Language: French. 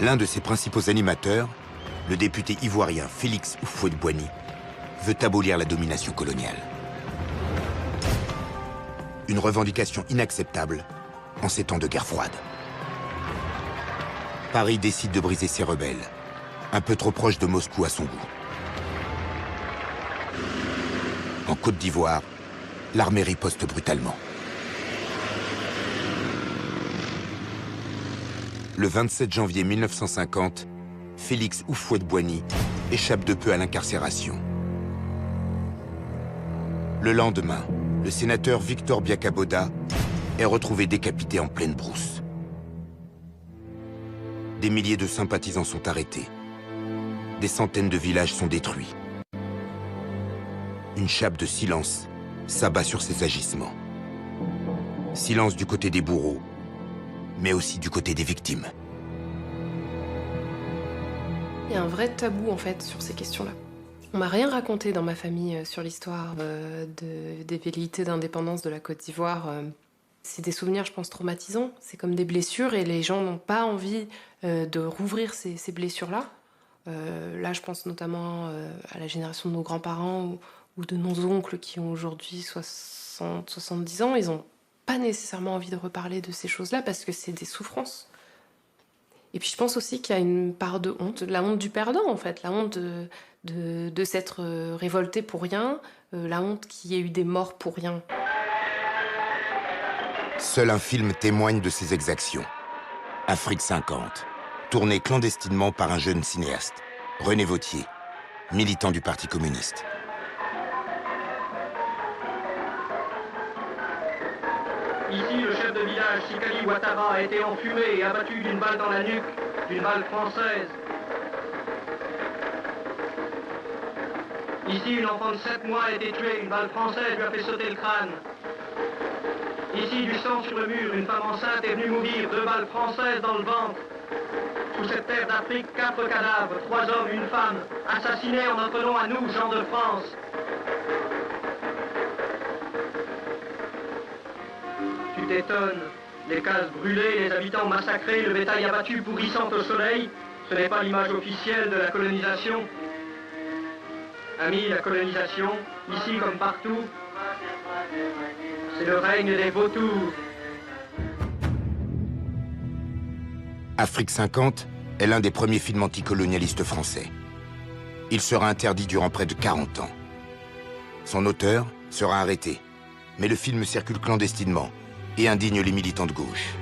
L'un de ses principaux animateurs, le député ivoirien Félix Houphouët-Boigny, veut abolir la domination coloniale. Une revendication inacceptable en ces temps de guerre froide. Paris décide de briser ses rebelles, un peu trop proche de Moscou à son goût. En Côte d'Ivoire, l'armée riposte brutalement. Le 27 janvier 1950, Félix Houphouët-Boigny échappe de peu à l'incarcération. Le lendemain, le sénateur Victor Biakaboda est retrouvé décapité en pleine brousse. Des milliers de sympathisants sont arrêtés. Des centaines de villages sont détruits. Une chape de silence s'abat sur ces agissements. Silence du côté des bourreaux, mais aussi du côté des victimes. Il y a un vrai tabou en fait sur ces questions-là. On m'a rien raconté dans ma famille sur l'histoire des velléités d'indépendance de la Côte d'Ivoire. C'est des souvenirs, je pense, traumatisants. C'est comme des blessures et les gens n'ont pas envie de rouvrir ces blessures-là. Là, je pense notamment à la génération de nos grands-parents ou de nos oncles qui ont aujourd'hui 60, 70 ans. Ils n'ont pas nécessairement envie de reparler de ces choses-là parce que c'est des souffrances. Et puis je pense aussi qu'il y a une part de honte, la honte du perdant en fait, la honte de s'être révolté pour rien, la honte qu'il y ait eu des morts pour rien. Seul un film témoigne de ces exactions. Afrique 50, tourné clandestinement par un jeune cinéaste, René Vauthier, militant du Parti communiste. Ici, le chef de village, Sikali Ouattara, a été enfumé et abattu d'une balle dans la nuque, d'une balle française. Ici, une enfant de 7 mois a été tuée, une balle française lui a fait sauter le crâne. Ici, du sang sur le mur, une femme enceinte est venue mourir, 2 balles françaises dans le ventre. Sous cette terre d'Afrique, 4 cadavres, 3 hommes, une femme, assassinés en notre nom à nous, gens de France. Tu t'étonnes, les cases brûlées, les habitants massacrés, le bétail abattu pourrissant au soleil, ce n'est pas l'image officielle de la colonisation. Amis, la colonisation, ici comme partout, c'est le règne des vautours. Afrique 50 est l'un des premiers films anticolonialistes français. Il sera interdit durant près de 40 ans. Son auteur sera arrêté, mais le film circule clandestinement et indigne les militants de gauche.